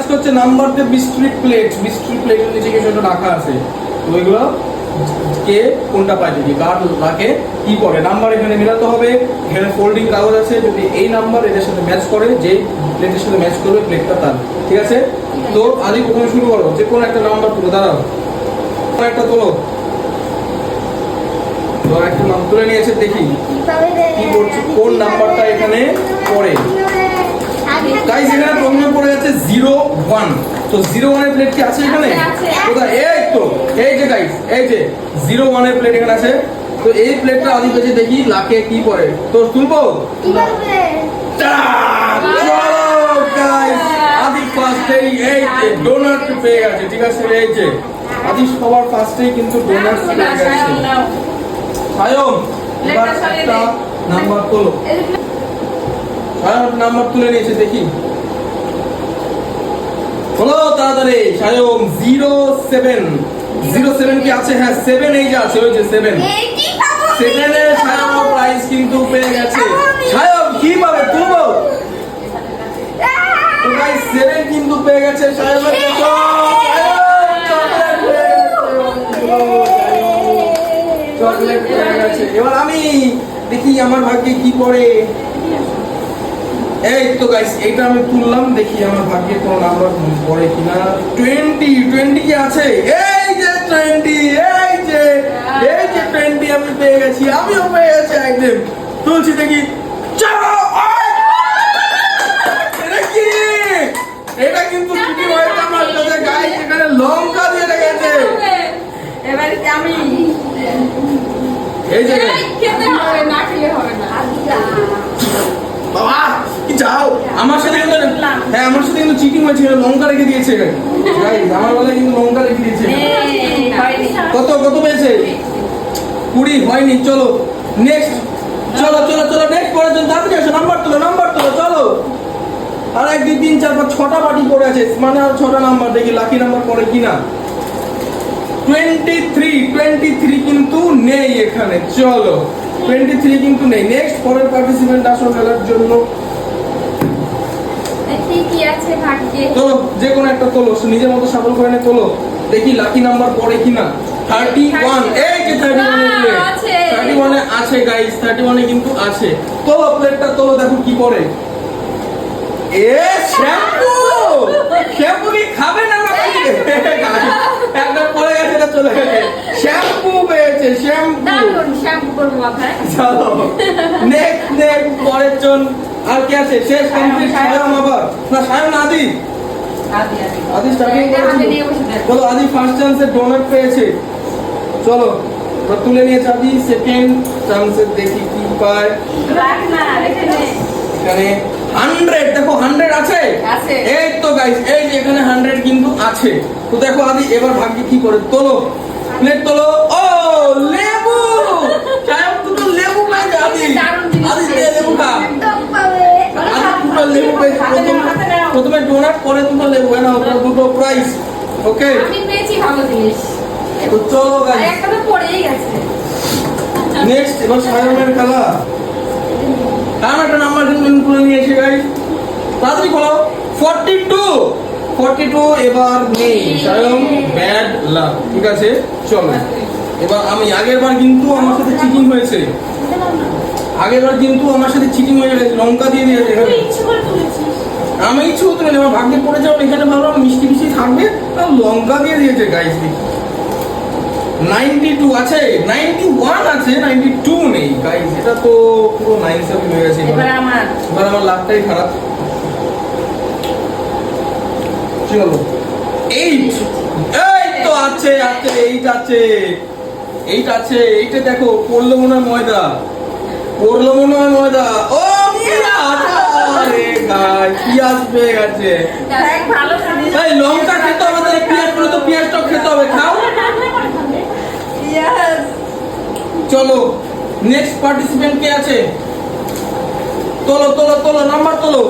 আজকে হচ্ছে নাম্বার দিয়ে মিস্ট্রি প্লেটের নিচে কিছু একটা রাখা আছে, তো ওইগুলো কে কোনটা পায়, যদি কার রাখে কি করে, নাম্বার এখানে মেলাতে হবে। এখানে ফোল্ডিং কাগজ আছে, যদি এই নাম্বার এদের সাথে ম্যাচ করে, যে প্লেটের সাথে ম্যাচ করবে প্লেটটা তার, ঠিক আছে? তো আজকে প্রথমে শুরু করো, যে কোনো একটা নাম্বার তুলে দাঁড়াও, একটা তোলো, একটা নাম তুলে নিয়েছে, দেখি কি করছে, কোন নাম্বারটা এখানে পড়ে। গাইস এখানে প্রথমে পড়ে আছে 01, তো 01 এর প্লেট কি আছে এখানে? কোথায়? এই তো, এই যে গাইস, এই যে 01 এর প্লেট এখানে আছে। তো এই প্লেটটা আদি পেজে দেখি লাকে কি পড়ে, তো তুলবো। চলো গাইস, আদি ফার্স্টেই এই যে ডোনাট পেয়ে গেছে, ঠিক আছে? এই যে আদি সবার ফার্স্টেই কিন্তু ডোনাট পেয়ে গেছে। সায়ম এবার একটা নাম্বার তোলো, সায়ম নাম্বার তুলে নিয়েছে, দেখি বলো তাড়াতাড়ি। সায়ম 07 কি আছে? হ্যাঁ 7 এই যে আছে, ওই যে 7 এর সায়ম প্রাইস কিন্তু পেয়ে গেছে। সায়ম কি পাবে তুলবো? তো গাইস 7 কিন্তু পেয়ে গেছে সায়মের কাছে। চকলেট পেয়ে গেছে। এবার আমি দেখি আমার ভাগ্যে কি পড়ে। এই তো গাইস এইটা আমি তুললাম, দেখি আমার ভাগ্যে কোন নাম্বার পড়ে কিনা। 20 কি আছে? এই যে 20, এই যে 20 আমি পেয়ে গেছি, আমিও পেয়ে গেছি একদম। তুলছি দেখি, চলো এটা কি? এটা কিন্তু চিঠি হয়েছে আমার কাছে গাইস, এখানে লঙ্কা দিয়ে রেখেছে। এবারে আমি এই যে খেতে হবে, না খেলে হবে না। বাবা কি যাও, আমার সাথে কিন্তু, হ্যাঁ আমার সাথে কিন্তু চিটিং হয়েছে, লঙ্কা রেখে দিয়েছে গাইস, আমার বেলায় কিন্তু লঙ্কা রেখে দিয়েছে। কত পেয়েছে? 20 হয়নি। চলো নেক্সট, চলো নেক্সট পরের জন্য তাড়াতাড়ি আসো, নাম্বার তোলো চলো। আর 1 2 3 4 5 6টা বাটি পড়ে আছে, মানে আর 6টা নাম্বার, দেখি লাকি নাম্বার পড়ে কিনা। 23 কিন্তু নেই এখানে, চলো 23 কিন্তু নেই। নেক্সট পরের পার্টিসিপেন্ট আসো খেলার জন্য। কি আছে ভাগ্যে? তোলো, যে কোনো একটা তোলো, নিজের মতো সাফল করে নে, তোলো দেখি লাকি নাম্বার পড়ে কিনা। 31, এই যে 31 এ আছে গাইস, 31 এ কিন্তু আছে। তোলো প্লেটটা তোলো, দেখো কি পড়ে। এ শ্যাম্পু কি খাবে না না? একবার পড়ে গেছে, এটা চলে গেছে। শ্যাম্পু পেয়েছে, শ্যাম্পু করবো মাথায়। চলো নেক্সট পরের জন। আর কি আছে? শেষ কমপ্লিট। সায়ম আবার না, সায়ম আদি স্টার্টিং করেছিল। বলো আদি ফার্স্ট চান্সে ডোনাট পেয়েছে, চলো তুলে নিয়েছে আদি। সেকেন্ড চান্সে দেখি কি পায়। এখানে 100, দেখো 100 আছে। এই তো গাইস, এই যে এখানে 100 কিন্তু আছে। তো দেখো আদি এবার ভাগ্যে কি করে, তোলো প্লেট তোলো। ও লেবু, সায়ম দুটো লেবু পেয়েছে আদি লেবু খা। প্রথমে ডোনাট, পরে দুটো লেবু, না দুটো প্রাইস। ওকে আমি পেয়েছি ভালো জিনিস। তো চলো গাইস, একটা তো পড়েই গেছে। নেক্সট এবার সায়মের খেলা। কারণ একটা নাম্বার কিন্তু তুলে নিয়েছে গাইস, তাড়াতাড়ি খোলো। 42 এবার নেই সায়ম, ব্যাড লাক, ঠিক আছে? চলো এবার আমি, আগের বার কিন্তু আমার সাথে চিটিং হয়েছে, লঙ্কা দিয়ে দিয়েছে। আমি ইচ্ছে তুলে আমার ভাগ্যে পড়ে যাও, এখানে ভাবলাম মিষ্টি থাকবে, লঙ্কা দিয়ে দিয়েছে গাইস। 92 আছে, 91 আছে, 92 নেই গাইস। এটা তো পুরো 97 হয়ে গেছে। এবার আমার লাকটাই খারাপ। চলো 8, এই তো আছে 8 আছে। এইটা দেখো, পড়লো মনে হয় ময়দা। ও আরে গাইস, পেঁয়াজ পেয়ে গেছে। ভাই লঙ্কা খেতে হবে, তাহলে পেঁয়াজ গুলো তো পেঁয়াজটাও খেতে হবে, খাও। চলো নেক্সট পার্টিসিপেন্ট কে আছে? তোলো নাম্বার তোলো।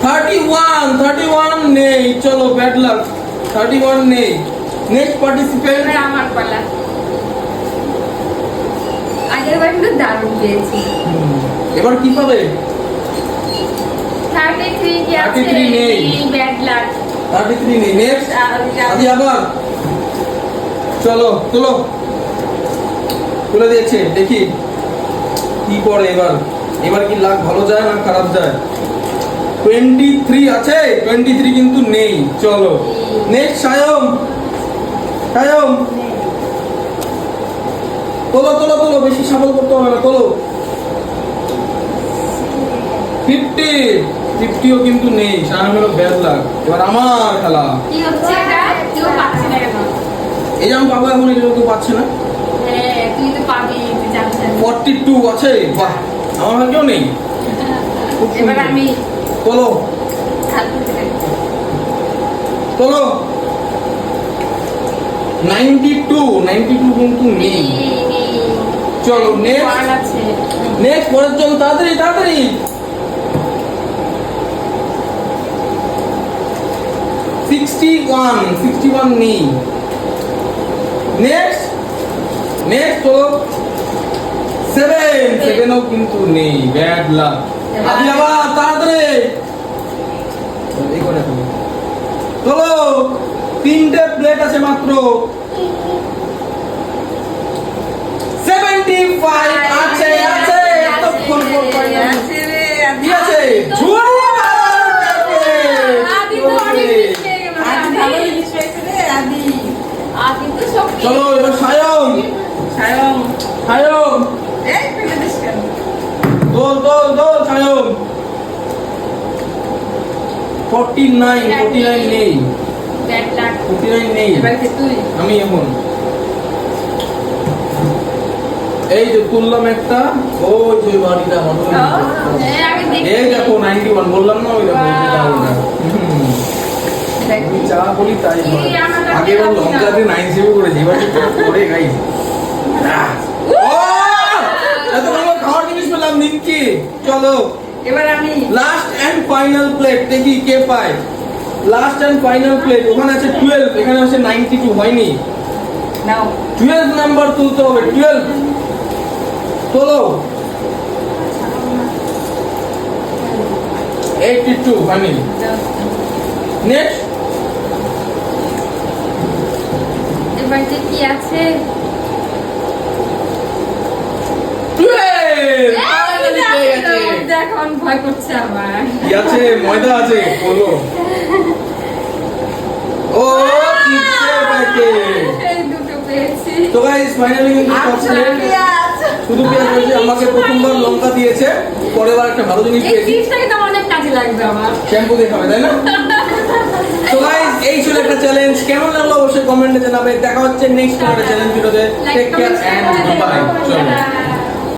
31 নেই, চলো ব্যাড লাক, 31 নেই। নেক্সট পার্টিসিপেন্ট আমার পালা। আগের বার কিন্তু দারুণ পেয়েছি। এবার কি পাবে? 33 কি আছে? 33 নেই। Bad luck. 33 নেই। নেক্সট আদি আবার চলো তুলো, তুলে দিয়েছে, দেখি কি পড়ে এবার। এবার কি লাখ ভালো যায় না খারাপ যায়? 23 আছে? 23 কিন্তু নেই। চলো নেক্সট সায়ম, সায়ম তোলো তোলো তোলো, বেশি সাফল করতে হবে না, তোলো। 50ও কিন্তু নেই। সায়মেরও ব্যাড লাক। এবার আমার খেলা। কি হচ্ছে এটা? কেউ পাচ্ছে না কেন? এই যে আমি পাবো এখন, এগুলো কেউ পাচ্ছে না। হ্যাঁ, তুই তো পাবি, তুই জানিস না। 42 আছে, বাহ, আমার ভাগ্যেও নেই। খুব এবার সুন্দর। আমি তোলো হাত ধরে তোলো। 92 কিন্তু নেই। চলো নেক্সট, ওয়ান আছে। নেক্সট পরের চল, তাড়াতাড়ি তাড়াতাড়ি। 61 নেই। নেক্সট নেক্সট চলো। 7ও কিন্তু নেই। Bad luck. আদি আবার তাড়াতাড়ি এই করে তুমি চলো। 3টে প্লেট আছে মাত্র। 75 আছে আছে, এতক্ষণ পর পাইলাম। কি আছে? ঝুড়ি মারার প্যাকেট। আদি তো অনেক জিনিস পেয়ে গেল। আদি তো সব পেয়ে চলো এবার সায়ম, সায়ম দোল দোল দোল সায়ম। 49 নেই। Bad luck. 49 নেই। এবার কে তুই? আমি এখন এই যে তুললাম একটা, ওই যে বাড়িটা আমাদের। হ্যাঁ, আমি দেখি। এই দেখো 91 বললাম না, ওই দেখো Wow. এটা ওটা। আমি যা বলি তাই হয়। এই আমার কাছে আগে ওর লঙ্কা দিয়ে 9 সেভ করেছি, এবার একটু করে গাইস। এত ভালো খাওয়ার জিনিস পেলাম নিচ্ছি। চলো এবার আমি লাস্ট এন্ড ফাইনাল প্লেট, দেখি কে পায়। লাস্ট এন্ড ফাইনাল প্লেট, ওখানে আছে 12, এখানে আছে 92, হয়নি। নাও 12 নাম্বার তুলতে হবে। 12 তোলো। 82 হয়নি। নেক্সট এবার যে কি আছে? 12 ফাইনালি পেয়ে গেছে। এখন ভয় করছে আমার। কি আছে? ময়দা আছে, বলো। ও চিপসের প্যাকেট। এই দুটো পেয়েছি। তো গাইস ফাইনালি কিন্তু শুধু পেঁয়াজ হয়েছে। আমাকে প্রথমবার লঙ্কা দিয়েছে, পরের বার একটা ভালো জিনিস এই পেয়েছি। চিপসটা কিন্তু অনেক কাজে লাগবে আমার। শ্যাম্পু দিয়ে খাবে, তাই না? তো গাইস এই ছিল একটা চ্যালেঞ্জ। কেমন লাগলো অবশ্যই কমেন্টে জানাবে। দেখা হচ্ছে নেক্সট কোনো একটা চ্যালেঞ্জ ভিডিওতে। Take care and bye. চলো।